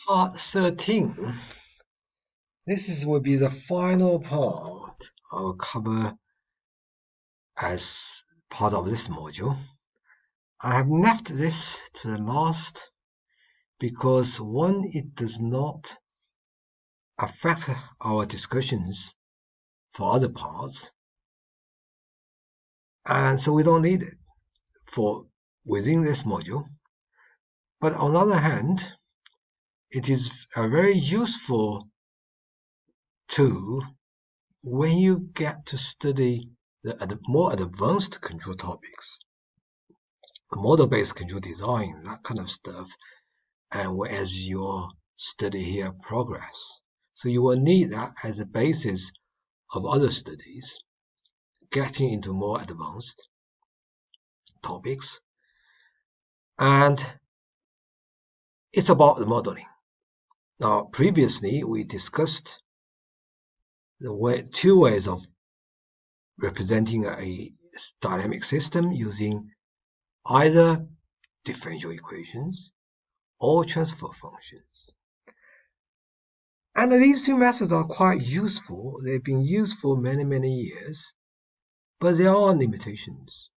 Part 13. Will be the final part I will cover as part of this module. I have left this to the last because one, it does not affect our discussions for other parts, and so we don't need it for within this module. But on the other hand, it is a very useful tool when you get to study the more advanced control topics, model-based control design, that kind of stuff, and as your study here progress. So you will need that as a basis of other studies, getting into more advanced topics. And it's about the modeling. Now, previously, we discussed two ways of representing a dynamic system using either differential equations or transfer functions. And these two methods are quite useful. They've been used for many, many years, but there are limitations.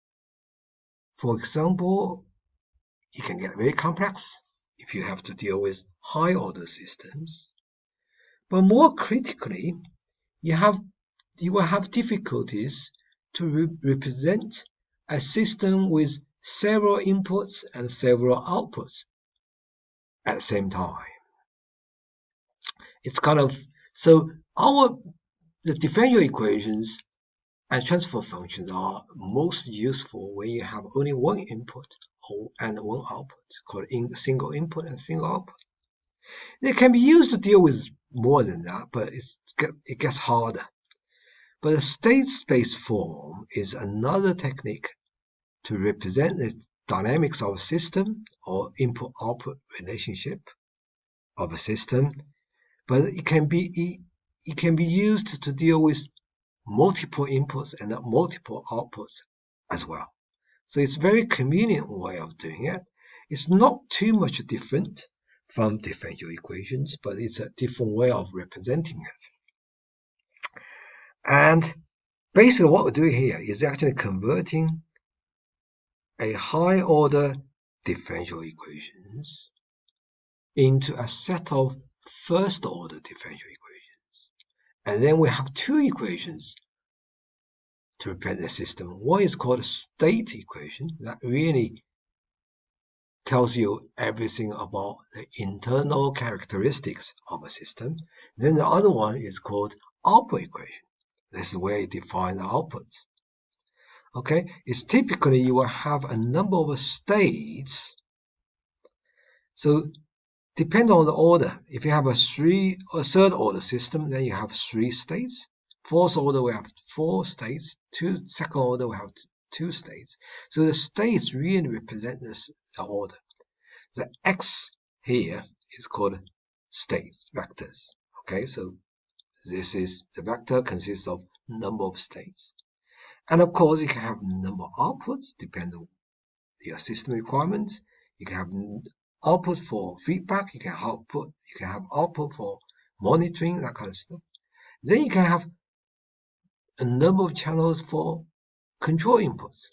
For example, it can get very complex if you have to deal with high-order systems. But more critically, you will have difficulties to represent a system with several inputs and several outputs at the same time. It's kind of so the differential equations and transfer functions are most useful when you have only one input and one output, called single input and single output. They can be used to deal with more than that, but it gets harder. But the state space form is another technique to represent the dynamics of a system or input-output relationship of a system. But it can be used to deal with multiple inputs and multiple outputs as well. So it's a very convenient way of doing it. It's not too much different from differential equations, but it's a different way of representing it. And basically what we're doing here is actually converting a high-order differential equations into a set of first-order differential equations. And then we have two equations to represent the system. One is called a state equation that really tells you everything about the internal characteristics of a system. Then the other one is called output equation. This is where you define the output. Okay, it's typically you will have a number of states. So depending on the order, if you have a third order system, then you have 3 states. Fourth order, we have 4 states. Second order, we have 2 states. So the states really represent the order. The X here is called state vectors. Okay, so this is the vector consists of number of states. And of course, you can have number of outputs depending on your system requirements. You can have output for feedback. You can have output for monitoring, that kind of stuff. Then you can have a number of channels for control inputs.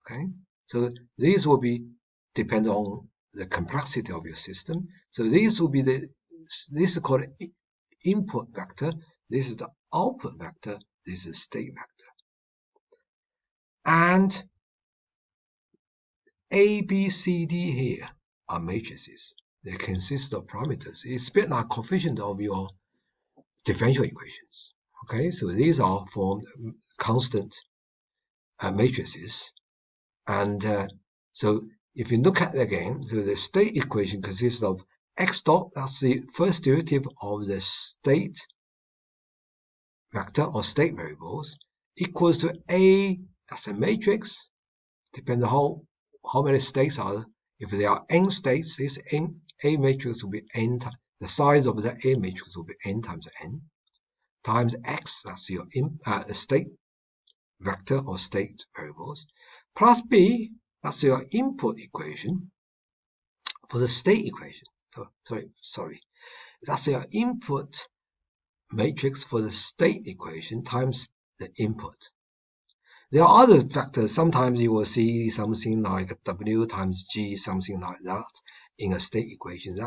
Okay, so these will be depend on the complexity of your system. So these will be this is called input vector. This is the output vector. This is state vector. And A, B, C, D here are matrices. They consist of parameters. It's a bit like coefficient of your differential equations. Okay, so these are formed constant matrices. And so if you look at it again, so the state equation consists of x dot, that's the first derivative of the state vector or state variables, equals to A, that's a matrix, depending on how many states are there. If there are n states, this A matrix will be n, the size of the A matrix will be n times n, times x, that's your state vector or state variables, plus B, that's your input equation for the state equation. sorry. That's your input matrix for the state equation times the input. There are other factors. Sometimes you will see something like W times G, something like that in a state equation.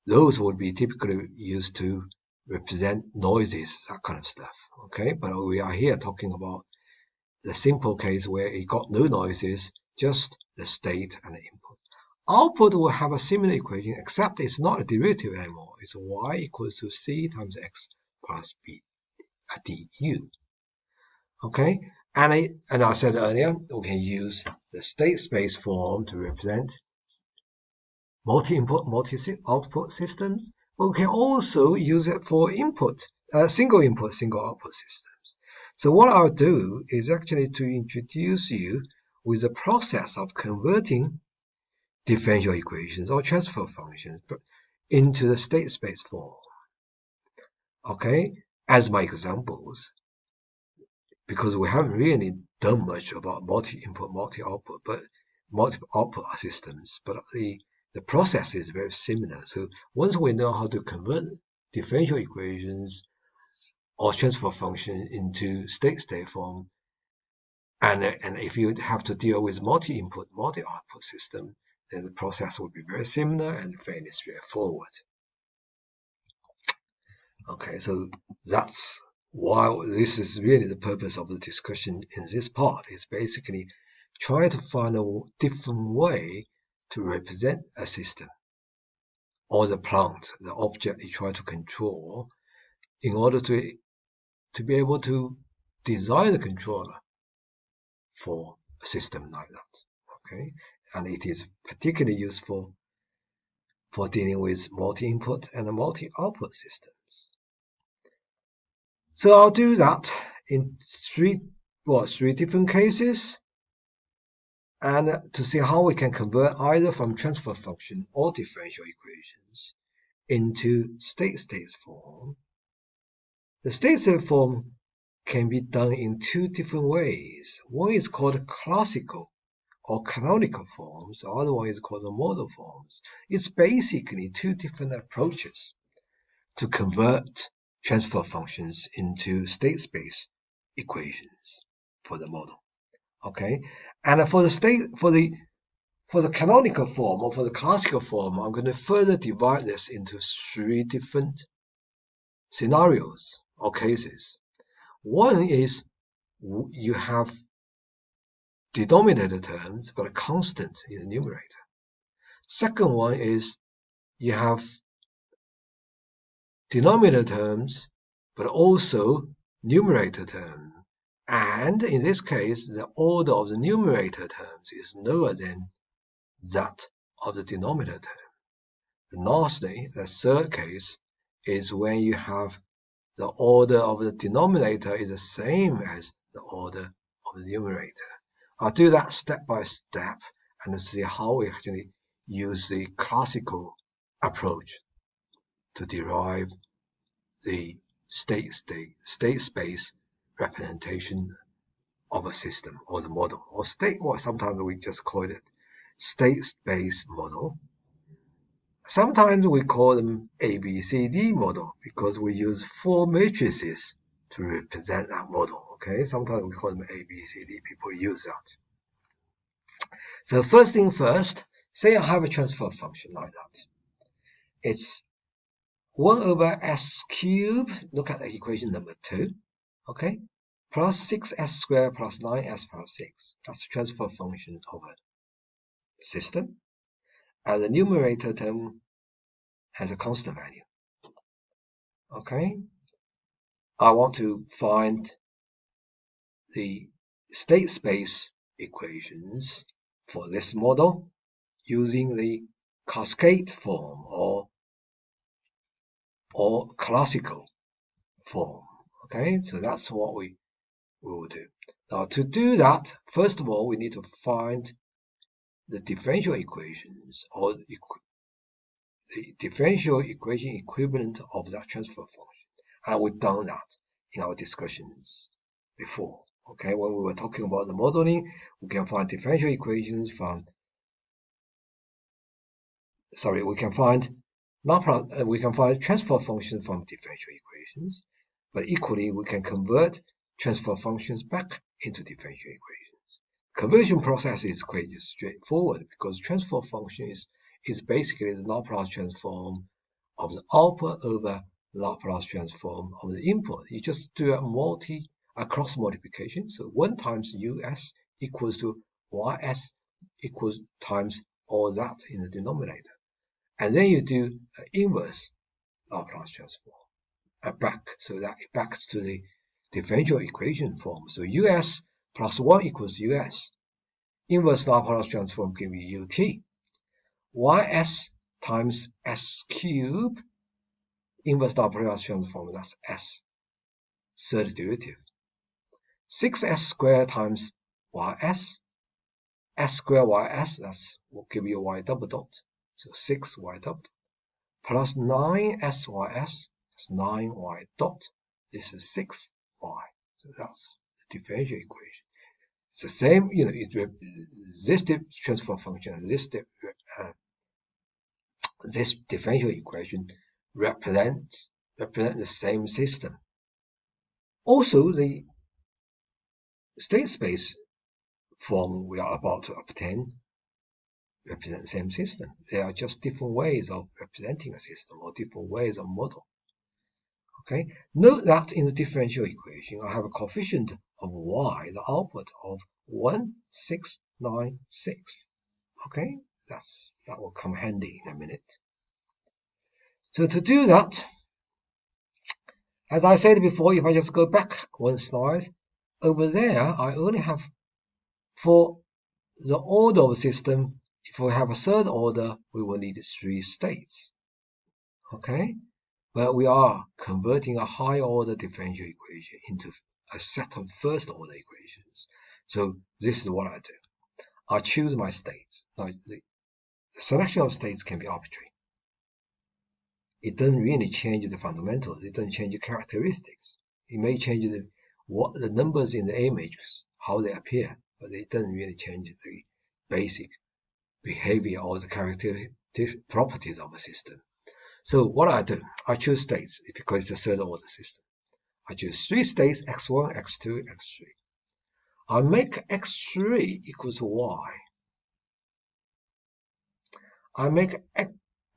Those would be typically used to represent noises, that kind of stuff. Okay, but we are here talking about the simple case where it got no noises, just the state and the input. Output will have a similar equation, except it's not a derivative anymore. It's y equals to c times x plus b du. Okay, and I said earlier, we can use the state space form to represent multi-input, multi-output systems, but we can also use it for single input, single output systems. So what I'll do is actually to introduce you with the process of converting differential equations or transfer functions into the state space form. Okay, as my examples, because we haven't really done much about multi-input, multi-output, but multi-output systems, but the process is very similar. So once we know how to convert differential equations or transfer function into state form, and if you have to deal with multi-input, multi-output system, then the process will be very similar and fairly straightforward. Okay, so that's why this is really the purpose of the discussion in this part, is basically try to find a different way to represent a system or the plant, the object you try to control, in order to be able to design a controller for a system like that. Okay, and it is particularly useful for dealing with multi-input and multi-output systems. So I'll do that in three different cases, and to see how we can convert either from transfer function or differential equations into state form. The state form can be done in two different ways. One is called classical or canonical forms, the other one is called the model forms. It's basically two different approaches to convert transfer functions into state space equations for the model. Okay, and for the canonical form or for the classical form, I'm going to further divide this into three different scenarios or cases. One is you have denominator terms but a constant in the numerator. Second one is you have denominator terms but also numerator terms. And in this case, the order of the numerator terms is lower than that of the denominator term. And lastly, the third case is when you have the order of the denominator is the same as the order of the numerator. I'll do that step by step and see how we actually use the classical approach to derive the state space representation of a system or the model or state, or sometimes we just call it state space model. Sometimes we call them ABCD model because we use four matrices to represent that model. Okay, sometimes we call them ABCD. People use that. So first thing first, say I have a transfer function like that. It's 1 over s cubed, look at the equation number 2, okay, plus 6s squared plus 9s plus 6. That's the transfer function of a system. And the numerator term has a constant value. Okay, I want to find the state space equations for this model using the cascade form or classical form. Okay, so that's what we will do. Now to do that, first of all, we need to find the differential equations or the differential equation equivalent of that transfer function. And we've done that in our discussions before. Okay, when we were talking about the modeling, we can find differential equations from we can find Laplace, we can find transfer functions from differential equations, but equally we can convert transfer functions back into differential equations. Conversion process is quite straightforward because transfer function is basically the Laplace transform of the output over Laplace transform of the input. You just do a cross multiplication. So 1 times us equals to ys equals times all that in the denominator. And then you do an inverse Laplace transform back, so that back to the differential equation form. So us plus 1 equals us. Inverse Laplace transform gives you ut. Ys times s cubed. Inverse Laplace transform, that's s. Third derivative. 6s squared times ys. S squared ys, that will give you y double dot. So 6y double dot. Plus 9sys, that's 9y dot. This is 6y. So that's the differential equation. It's the same, this transfer function and this differential equation represent the same system. Also, the state space form we are about to obtain represent the same system. They are just different ways of representing a system or different ways of model. Okay. Note that in the differential equation, I have a coefficient of y, the output of 1,696. Okay, that will come handy in a minute. So to do that, as I said before, if I just go back one slide, over there I only have, for the order of the system, if we have a third order, we will need 3 states. Okay, but we are converting a higher order differential equation into a set of first order equations. So this is what I do. I choose my states. Now, the selection of states can be arbitrary. It doesn't really change the fundamentals. It doesn't change the characteristics. It may change the numbers in the A matrix, how they appear, but it doesn't really change the basic behavior or the characteristic properties of a system. So what I do, I choose states because it's a third order system. I choose 3 states, x1, x2, x3. I make x3 equals to y. I make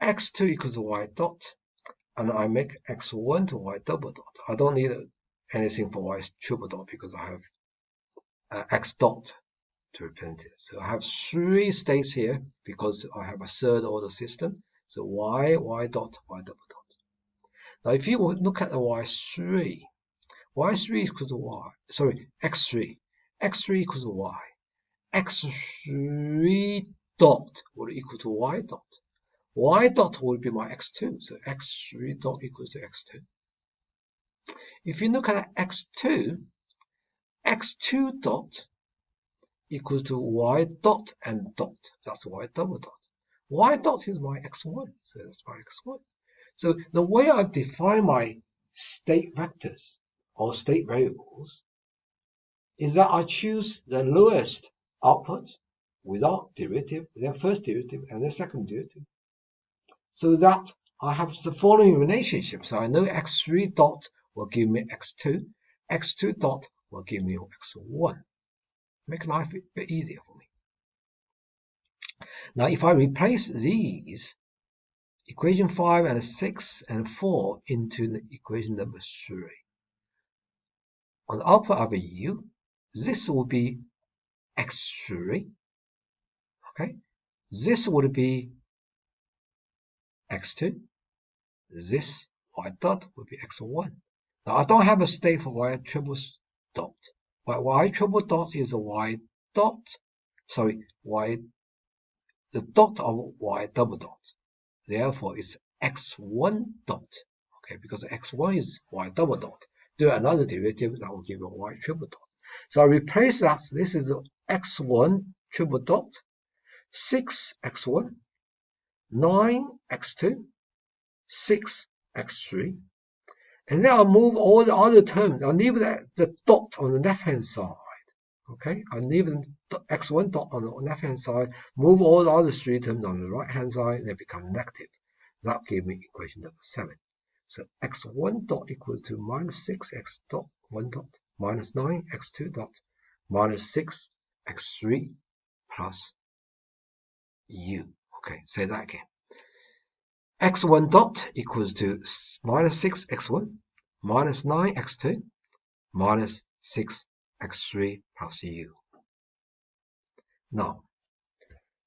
x2 equals to y dot, and I make x1 to y double dot. I don't need anything for y triple dot because I have x dot to represent it. So I have 3 states here because I have a third order system. So y dot, y double dot. Now if you look at the y3 equals to y, x3 equals to y. x3 dot will equal to y dot. Y dot will be my x2, so x3 dot equals to x2. If you look at x2 dot equals to y dot and dot, that's y double dot. Y dot is my x1, so that's my x1. So the way I define my state vectors or state variables is that I choose the lowest output without derivative, then first derivative and then second derivative, so that I have the following relationship. So I know x3 dot will give me x2, x2 dot will give me x1. Make life a bit easier for me. Now if I replace these equation 5 and 6 and 4 into the equation number 3, on the output of u, this will be x3. Okay, this would be x2. This y dot would be x1. Now I don't have a state for y triple dot, but y triple dot is a y dot. The dot of y double dot. Therefore, it's x1 dot. Okay, because x1 is y double dot. Do another derivative that will give you y triple dot. So I replace that. This is x1 triple dot, 6x1, 9x2, 6x3. And then I'll move all the other terms. I'll leave the dot on the left-hand side. Okay, I leave the x1 dot on the left-hand side, move all the other three terms on the right-hand side, they become negative. That gives me equation number 7. So x1 dot equals to minus 6x dot 1 dot minus 9x2 dot minus 6x3 plus u. Okay, say that again. x1 dot equals to minus 6x1 minus 9x2 minus 6x3 plus u. Now,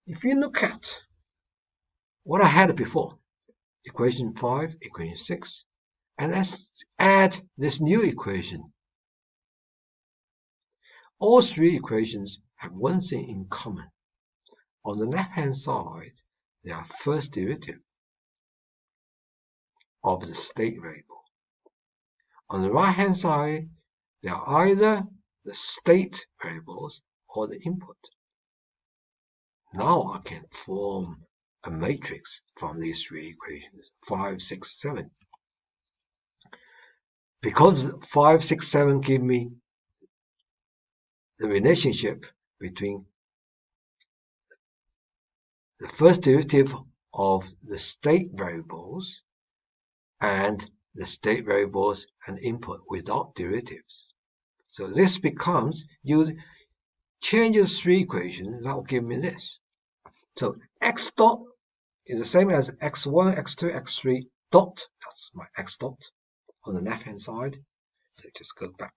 if you look at what I had before, equation 5, equation 6, and let's add this new equation. All three equations have one thing in common. On the left-hand side, they are first derivative of the state variable. On the right-hand side, they are either the state variables or the input. Now I can form a matrix from these three equations, 5, 6, 7. Because 5, 6, 7 give me the relationship between the first derivative of the state variables and the state variables and input without derivatives. So this becomes, you change the three equations, that will give me this. So x dot is the same as x1, x2, x3 dot. That's my x dot on the left-hand side. So just go back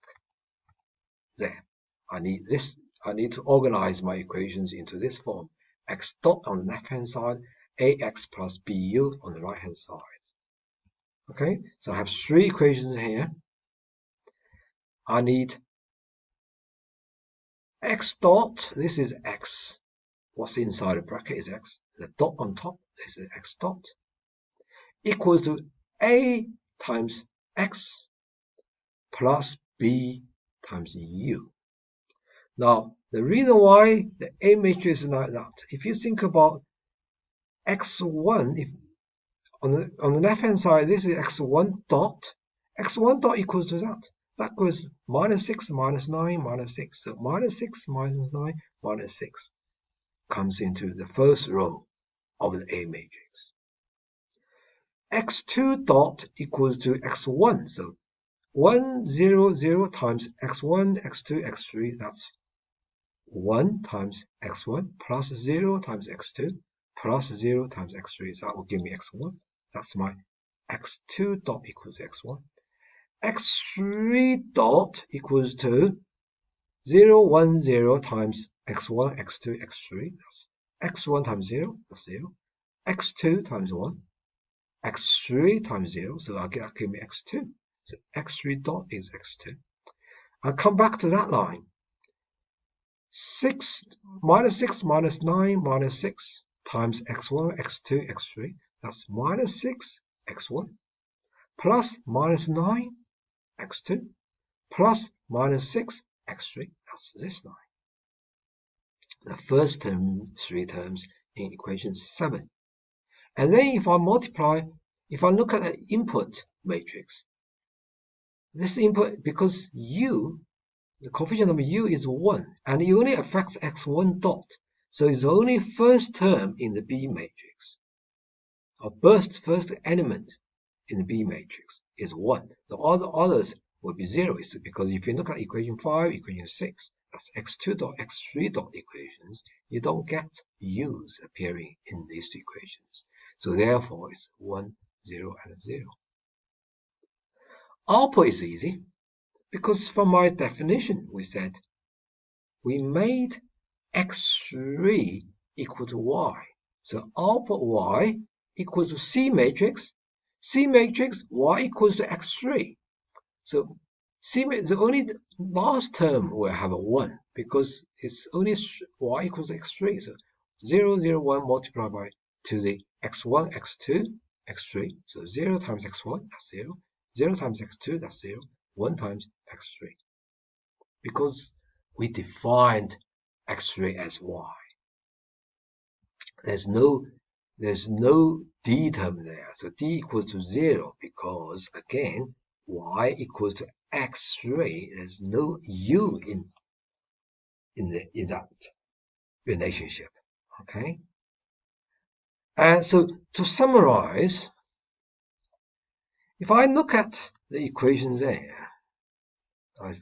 there. I need to organize my equations into this form. X dot on the left-hand side, ax plus bu on the right-hand side. Okay, so I have three equations here. I need x dot, this is x. What's inside the bracket is x. The dot on top, this is x dot, equals to a times x plus b times u. Now, the reason why the A matrix is like that, if you think about x1, if on the left-hand side, this is x1 dot. x1 dot equals to that. That goes minus 6, minus 9, minus 6. So minus 6, minus 9, minus 6 comes into the first row of the A matrix. x2 dot equals to x1. So 1, 0, 0 times x1, x2, x3. That's 1 times x1 plus 0 times x2 plus 0 times x3. So that will give me x1. That's my x2 dot equals x1. x3 dot equals to 0, 1, 0 times x1, x2, x3. That's x1 times 0, that's 0. x2 times 1. x3 times 0, so I'll give me x2. So x3 dot is x2. I'll come back to that line. 6 minus 9 minus 6 times x1, x2, x3. That's minus 6 x1 plus minus 9 x2 plus minus 6 x3. That's this line. The first term, three terms in equation 7. And then if I multiply, if I look at the input matrix, this input, because u, the coefficient of u is 1, and it only affects x1 dot. So it's only first term in the B matrix, or first element in the B matrix is 1. The others will be 0. It's because if you look at equation 5, equation 6, that's x2 dot, x3 dot equations, you don't get u's appearing in these two equations. So therefore, it's 1, 0, and 0. Output is easy, because from my definition, we said we made x3 equal to y. So output y equals to C matrix. C matrix, y equals to x3. So the only last term will have a 1, because it's only y equals to x3. So 0, 0, 1 multiplied by to the x1, x2, x3. So 0 times x1, that's 0. 0 times x2, that's 0. 1 times x3. Because we defined x3 as y. There's no d term there. So d equals to 0 because, again, y equals to x3. There's no u in in that relationship. Okay? And so to summarize, if I look at the equation there,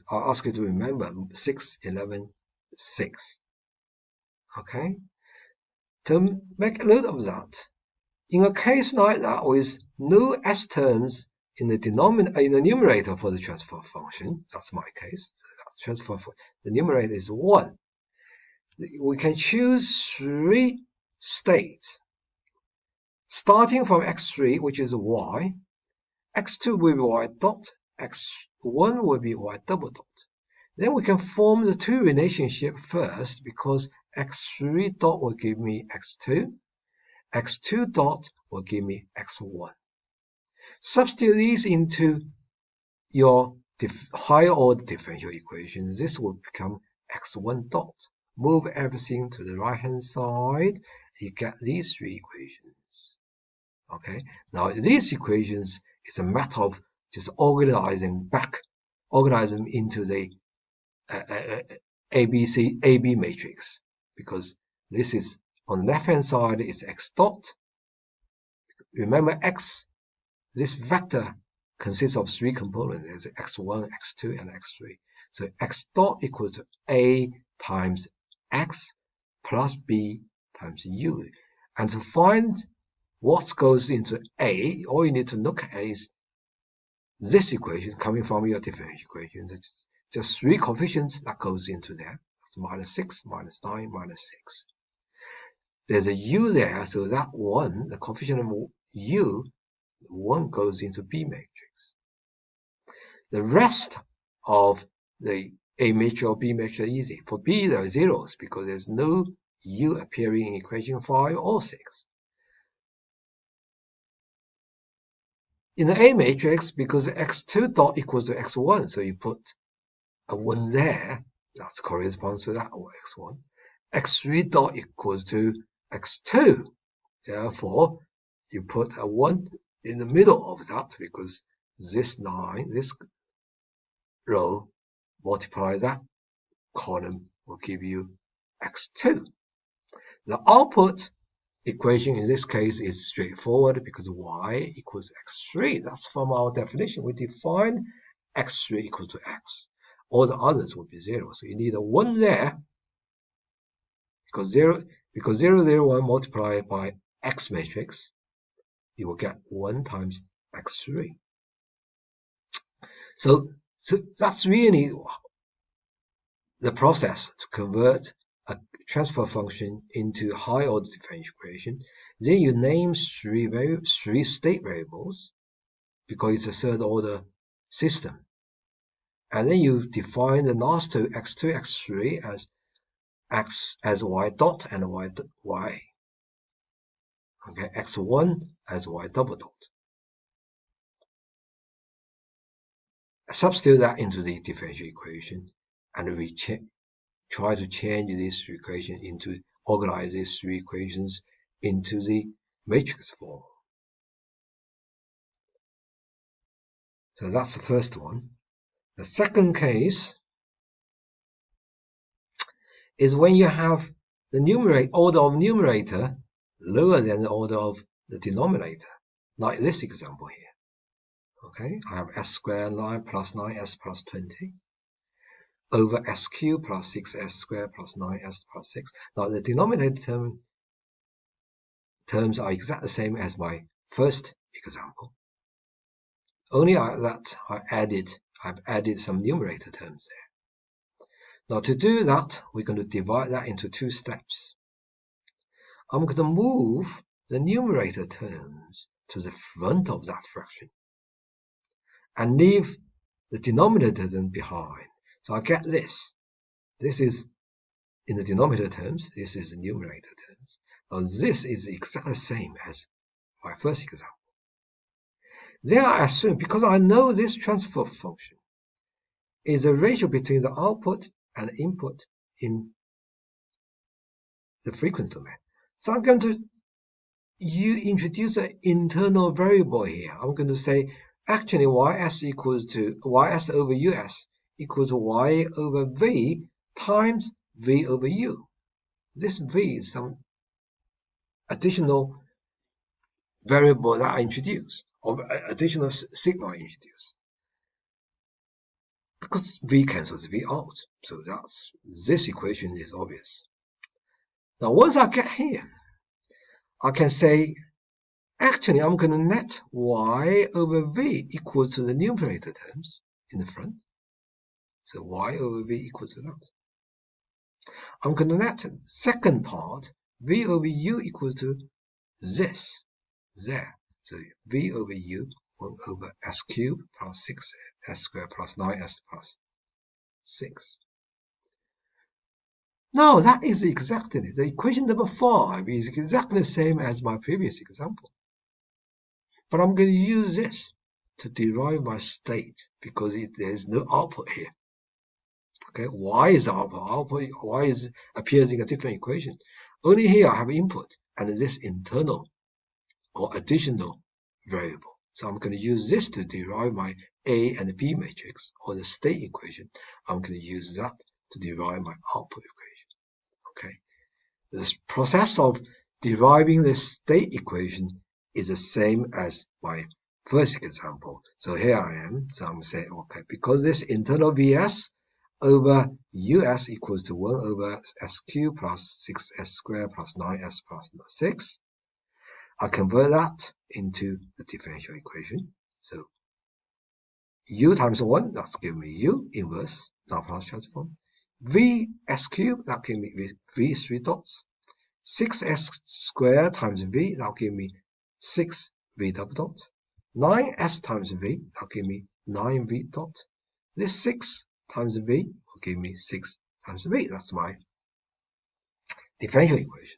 I'll ask you to remember 6, 11, 6. Okay? To make a note of that, in a case like that with no s terms in the numerator for the transfer function, that's my case. The numerator is 1. We can choose 3 states, starting from x3, which is y. x2 will be y dot, x1 will be y double dot. Then we can form the two relationship first, because x3 dot will give me x2, x2 dot will give me x1. Substitute these into your higher order differential equation. This will become x1 dot. Move everything to the right hand side. You get these 3 equations. Okay. Now these equations is a matter of just organizing them into the AB matrix, because this is on the left hand side is x dot. Remember this vector consists of 3 components. There's x1, x2, and x3. So x dot equals to a times x plus b times u. And to find what goes into a, all you need to look at is this equation coming from your differential equation. It's just 3 coefficients that goes into there. That's minus 6, minus 9, minus 6. There's a u there, so that 1, the coefficient of u, 1 goes into B matrix. The rest of the A matrix or B matrix are easy. For B, there are zeros because there's no u appearing in equation 5 or 6. In the A matrix, because x2 dot equals to x1, so you put a 1 there, that corresponds to that x1. x3 dot equals to x2. Therefore, you put a 1 in the middle of that, because this line, this row, multiply that column will give you x2. The output equation in this case is straightforward because y equals x3. That's from our definition. We define x3 equal to x. All the others will be 0. So you need a 1 there, because 0, 0, 1 multiplied by x matrix, you will get 1 times x3. So that's really the process to convert a transfer function into high order differential equation. Then you name 3 state variables, because it's a third order system. And then you define the last two, x2, x3, as y dot and y. Okay, x1 as y double dot. Substitute that into the differential equation, and we try to change this equation into, organize these 3 equations into the matrix form. So that's the first one. The second case is when you have the order of numerator lower than the order of the denominator, like this example here. Okay, I have s squared 9 plus 9s plus 20 over s cubed plus 6s squared plus 9s plus 6. Now the denominator terms are exactly the same as my first example. Only that I've added some numerator terms there. Now to do that, we're going to divide that into 2 steps. I'm going to move the numerator terms to the front of that fraction and leave the denominator term behind. So I get this. This is in the denominator terms, this is the numerator terms. Now this is exactly the same as my first example. Then I assume, because I know this transfer function is a ratio between the output and input in the frequency domain. So I'm going to introduce an internal variable here. I'm going to say, actually, ys over us equals to y over v times v over u. This v is some additional variable that I introduced, or additional sigma I introduced. Because v cancels v out, so this equation is obvious. Now once I get here, I can say, actually I'm going to net y over v equals to the numerator terms in the front. So y over v equals to that. I'm going to net second part, v over u equals to this, there. So v over u 1 over s cubed plus 6s squared plus 9s plus 6. Now that is exactly, the equation number 5 is exactly the same as my previous example. But I'm going to use this to derive my state because there's no output here. Okay, y is output, y appears in a different equation. Only here I have input and this internal or additional variable. So I'm going to use this to derive my A and B matrix or the state equation. I'm going to use that to derive my output equation. Okay, this process of deriving the state equation is the same as my first example. So here I am. So I'm saying, okay, because this internal Vs over us equals to 1 over s cubed plus 6s squared plus 9s plus 6. I convert that into the differential equation. So u times 1, that's giving me u inverse Laplace transform. V s cubed, that gives me v 3 dots. 6s squared times v, that'll give me 6v double dot. 9s times v, that'll give me 9v dot. This 6 times v will give me 6 times v. That's my differential equation.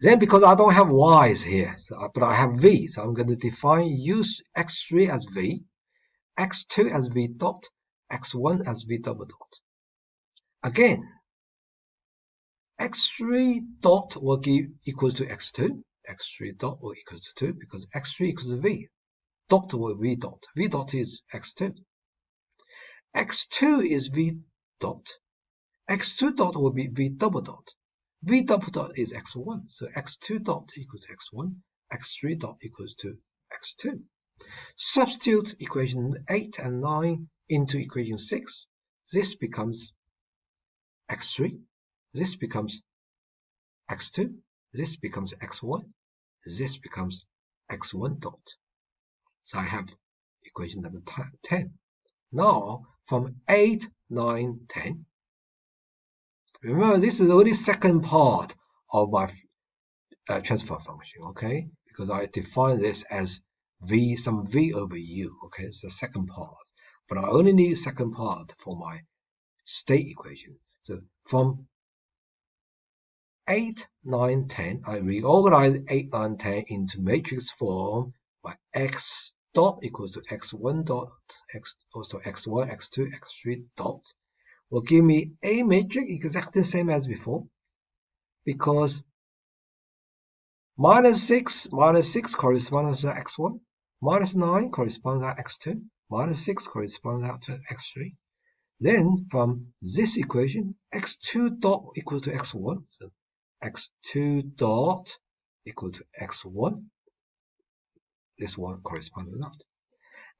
Then because I don't have y's here, but I have v, so I'm going to define use x3 as v, x2 as v dot, x1 as v double dot. Again, x3 dot will give equals to x2, x3 dot will equal to 2 because x3 equals to v, dot will v dot is x2. x2 is v dot, x2 dot will be v double dot. V double dot is x1, so x2 dot equals to x1, x3 dot equals to x2. Substitute equation 8 and 9 into equation 6. This becomes x3, this becomes x2, this becomes x1, this becomes x1 dot. So I have equation number 10. Now, from 8, 9, 10, remember, this is only second part of my transfer function, okay? Because I define this as v, some v over u, okay? It's the second part. But I only need second part for my state equation. So from 8, 9, 10, I reorganize 8, 9, 10 into matrix form by x dot equals to x1 dot, also x1, x2, x3 dot will give me a matrix exactly the same as before, because minus 6 corresponds to x1, minus 9 corresponds to x2, minus 6 corresponds to x3. Then from this equation, x2 dot equals to x1, so x2 dot equal to x1, this one corresponds to that.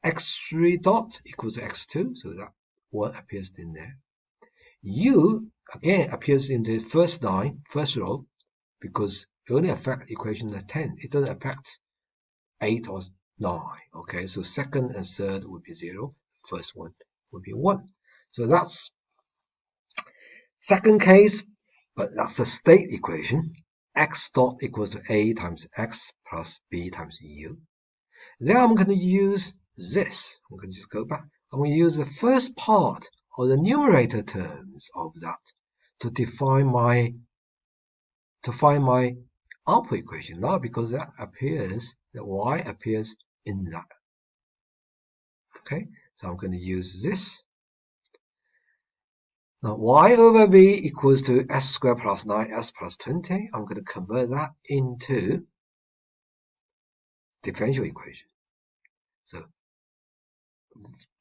x3 dot equals to x2, so that one appears in there. U again appears in the first line, first row, because it only affects equation 10. It doesn't affect 8 or 9. Okay, so second and third would be 0. First one would be 1. So that's second case, but that's a state equation. X dot equals to A times X plus B times U. Then I'm going to use this. I'm going to just go back. I'm going to use the first part or the numerator terms of that to define my output equation now, because that appears, the y appears in that. Okay, so I'm going to use this. Now y over v equals to s squared plus 9s plus 20. I'm going to convert that into differential equation. So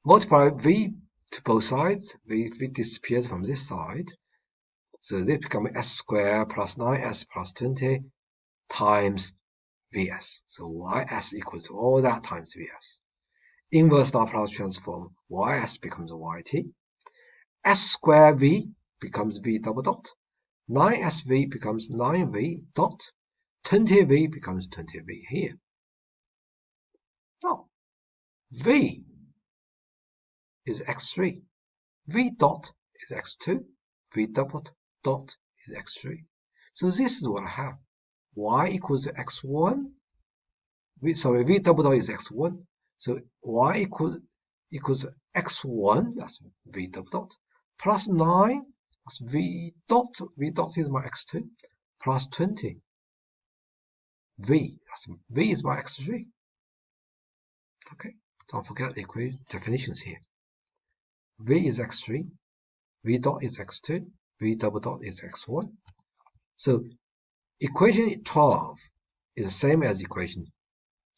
multiply v to both sides. V disappears from this side. So this becomes s squared plus 9s plus 20 times Vs. So Ys equals to all that times Vs. Inverse Laplace transform, Ys becomes Yt. S squared V becomes V double dot. 9SV becomes 9V dot. 20V becomes 20V here. Now, V is x3. V dot is x2. V double dot is x3. So this is what I have. Y equals to x1. V double dot is x1. So Y equals x1, that's V double dot, plus 9, that's V dot. V dot is my x2, plus 20. V is my x3. Okay, don't forget the equation definitions here. V is x3, V dot is x2, V double dot is x1. So equation 12 is the same as equation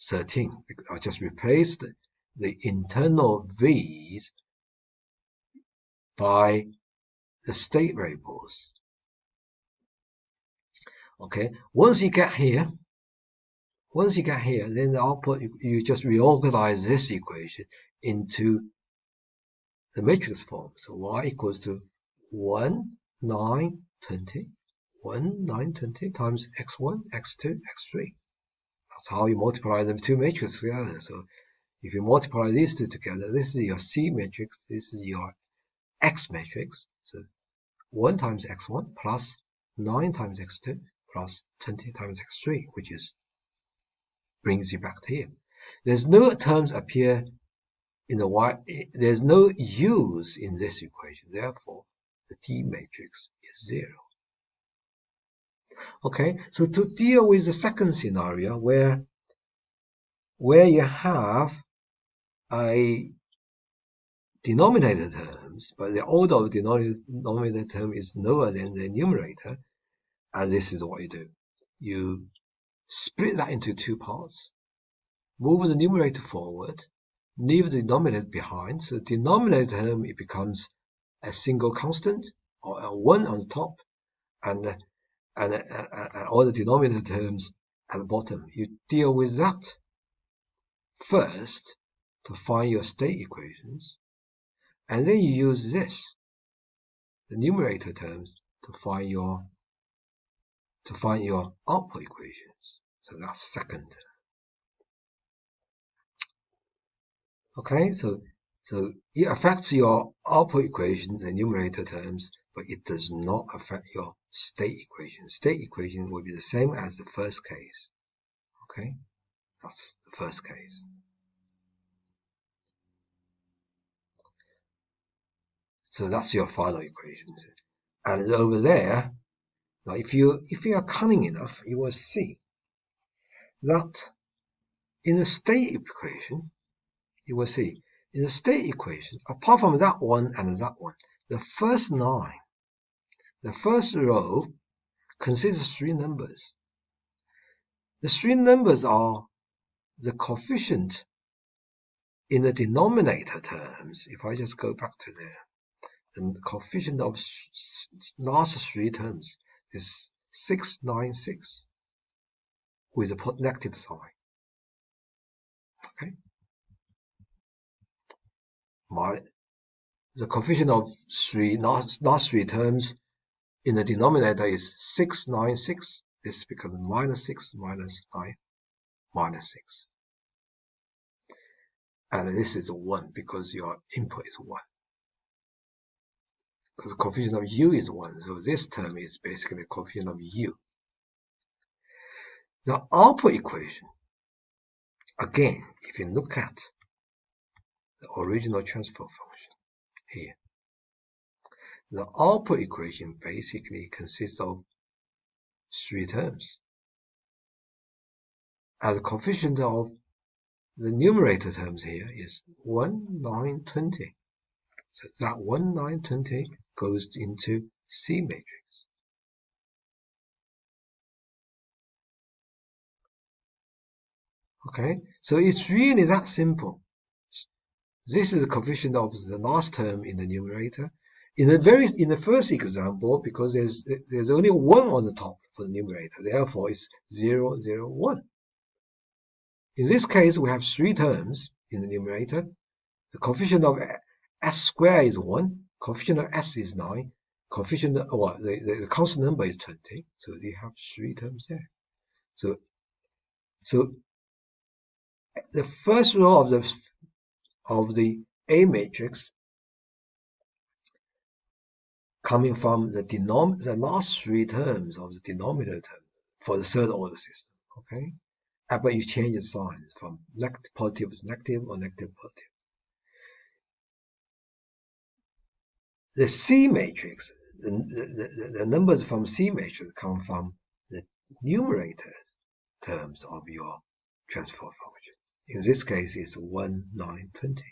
13. I just replaced the internal V's by the state variables. Okay, once you get here, then the output, you just reorganize this equation into the matrix form. So Y equals to 1, 9, 20. 1, 9, 20 times x1, x2, x3. That's how you multiply the two matrices together. So if you multiply these two together, this is your C matrix, this is your X matrix. So 1 times x1 plus 9 times x2 plus 20 times x3, which is brings you back to here. There's no terms appear in the Y. There's no U's in this equation. Therefore, the T matrix is 0. Okay, so to deal with the second scenario where you have a denominator terms, but the order of denominator term is lower than the numerator, and this is what you do. You split that into two parts, move the numerator forward, leave the denominator behind. So the denominator term, it becomes a single constant, or a 1 on the top, and all the denominator terms at the bottom. You deal with that first to find your state equations, and then you use this, the numerator terms, to find your output equations. So that's second term. Okay, so it affects your output equation, the numerator terms, but it does not affect your state equation. State equation will be the same as the first case. Okay, that's the first case. So that's your final equation. And over there, now if you are cunning enough, you will see that in the state equation, apart from that one and that one, the first line, the first row consists of 3 numbers. The 3 numbers are the coefficient in the denominator terms. If I just go back to there, the coefficient of last 3 terms is 696 with a negative sign. Okay. The coefficient of last 3 terms in the denominator is 696. This becomes minus 6 minus 9 minus 6. And this is 1 because your input is 1. Because the coefficient of u is 1. So this term is basically the coefficient of u. The output equation, again, if you look at the original transfer function here, the output equation basically consists of 3 terms. And the coefficient of the numerator terms here is 1, 9, 20. So that 1, 9, 20 goes into C matrix. Okay, so it's really that simple. This is the coefficient of the last term in the numerator. In the first example, because there's only 1 on the top for the numerator, therefore it's 0, 0, 1. In this case, we have 3 terms in the numerator. The coefficient of s squared is 1, coefficient of s is 9, coefficient of, well, the constant number is 20, so you have 3 terms there. So the first row of the A matrix coming from the last 3 terms of the denominator term for the third order system, okay? But you change the sign from positive to negative or negative to positive. The C matrix, the numbers from C matrix come from the numerator terms of your transfer function. In this case, it's 1, 9, 20.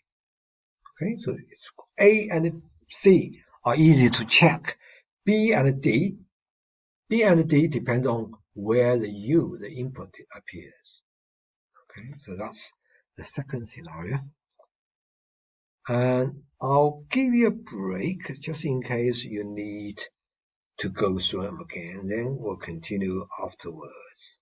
Okay, so it's A and C are easy to check. B and D depend on where the U, the input, appears. Okay, so that's the second scenario. And I'll give you a break just in case you need to go through them again. Then we'll continue afterwards.